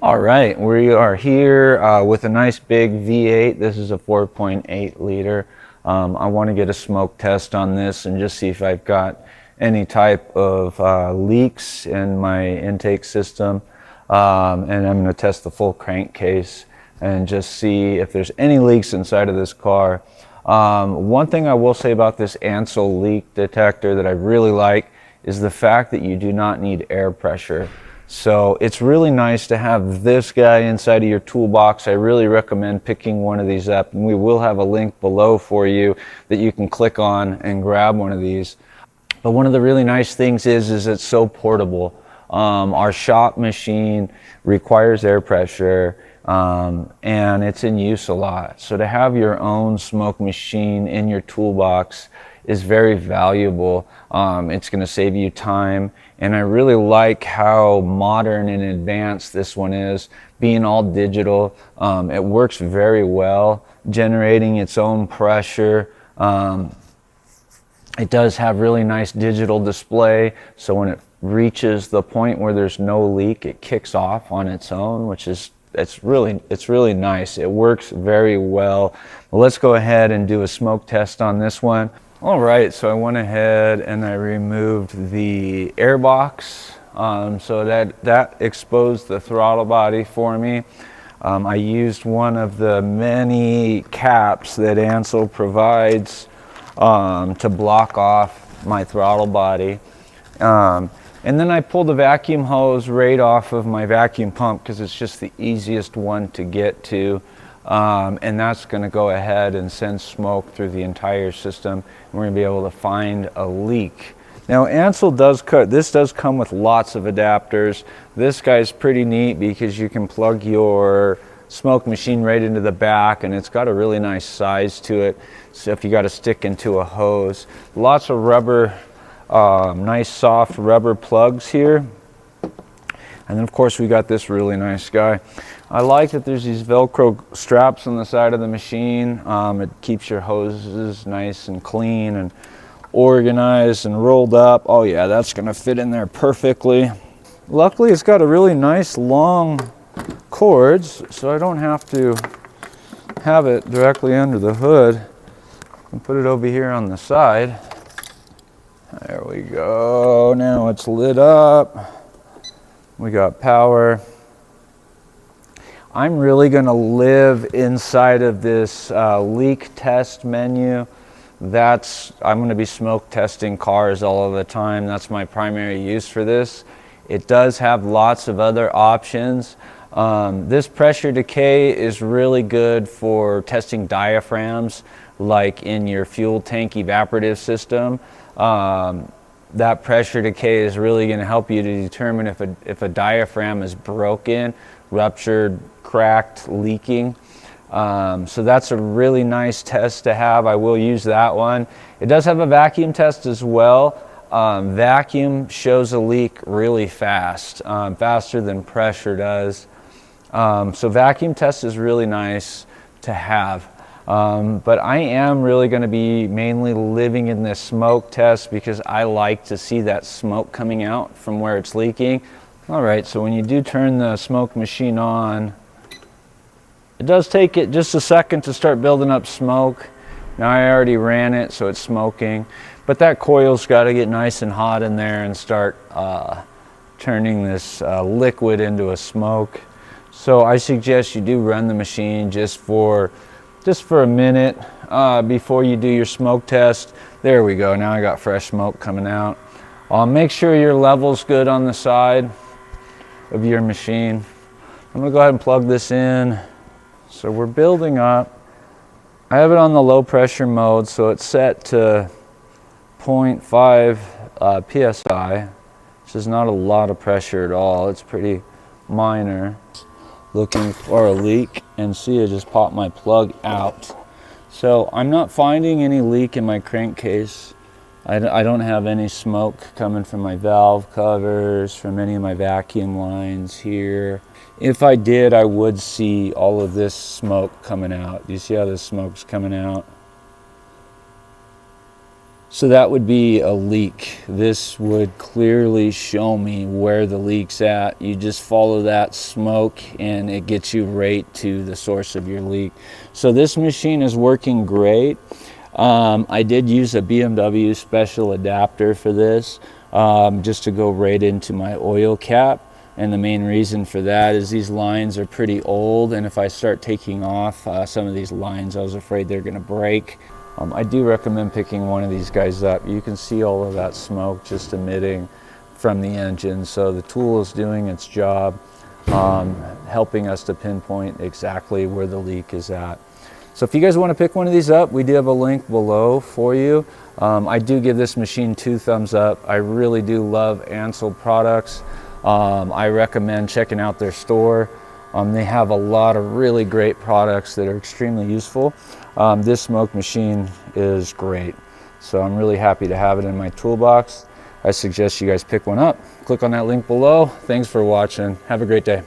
All right, we are here with a nice big V8. This is a 4.8 liter. I want to get a smoke test on this and just see if I've got any type of leaks in my intake system. And I'm going to test the full crankcase and just see if there's any leaks inside of this car. One thing I will say about this ANCEL leak detector that I really like is the fact that you do not need air pressure. So it's really nice to have this guy inside of your toolbox. I really recommend picking one of these up, and we will have a link below for you that you can click on and grab one of these. But one of the really nice things is it's so portable. Our shop machine requires air pressure, and it's in use a lot. So to have your own smoke machine in your toolbox is very valuable. It's going to save you time, and I really like how modern and advanced this one is, being all digital. It works very well, generating its own pressure. It does have really nice digital display, so when it reaches the point where there's no leak, it kicks off on its own, which is it's really nice. It works very well. Let's go ahead and do a smoke test on this one. All right, so I went ahead and I removed the air box, so that exposed the throttle body for me. I used one of the many caps that ANCEL provides to block off my throttle body. And then I pulled the vacuum hose right off of my vacuum pump because it's just the easiest one to get to. And that's going to go ahead and send smoke through the entire system. And we're going to be able to find a leak. Now ANCEL does come with lots of adapters. This guy's pretty neat because you can plug your smoke machine right into the back, and it's got a really nice size to it. So if you got to stick into a hose, lots of rubber, nice soft rubber plugs here. And then of course we got this really nice guy. I like that there's these Velcro straps on the side of the machine. It keeps your hoses nice and clean and organized and rolled up. Oh yeah, that's gonna fit in there perfectly. Luckily it's got a really nice long cords, so I don't have to have it directly under the hood. And put it over here on the side. There we go. Now it's lit up. We got power. I'm really going to live inside of this leak test menu. I'm going to be smoke testing cars all of the time. That's my primary use for this. It does have lots of other options. This pressure decay is really good for testing diaphragms, like in your fuel tank evaporative system. That pressure decay is really going to help you to determine if a diaphragm is broken, ruptured, cracked, leaking. So that's a really nice test to have. I will use that one. It does have a vacuum test as well. Vacuum shows a leak really fast, faster than pressure does. So vacuum test is really nice to have. But I am really going to be mainly living in this smoke test because I like to see that smoke coming out from where it's leaking. All right, so when you do turn the smoke machine on, it does take it just a second to start building up smoke. Now I already ran it, so it's smoking. But that coil's got to get nice and hot in there and start turning this liquid into a smoke. So I suggest you do run the machine just for a minute before you do your smoke test. There we go. Now I got fresh smoke coming out. Make sure your level's good on the side of your machine. I'm going to go ahead and plug this in. So we're building up. I have it on the low pressure mode, so it's set to 0.5 psi, which is not a lot of pressure at all. It's pretty minor. Looking for a leak, and see, I just popped my plug out. So I'm not finding any leak in my crankcase. I don't have any smoke coming from my valve covers, from any of my vacuum lines here. If I did, I would see all of this smoke coming out. Do you see how this smoke's coming out? So that would be a leak. This would clearly show me where the leak's at. You just follow that smoke and it gets you right to the source of your leak. So this machine is working great. I did use a BMW special adapter for this, just to go right into my oil cap. And the main reason for that is these lines are pretty old, and if I start taking off some of these lines, I was afraid they're gonna break. I do recommend picking one of these guys up. You can see all of that smoke just emitting from the engine. So the tool is doing its job, helping us to pinpoint exactly where the leak is at. So if you guys want to pick one of these up, we do have a link below for you. I do give this machine 2 thumbs up. I really do love ANCEL products. I recommend checking out their store. They have a lot of really great products that are extremely useful. This smoke machine is great. So I'm really happy to have it in my toolbox. I suggest you guys pick one up. Click on that link below. Thanks for watching. Have a great day.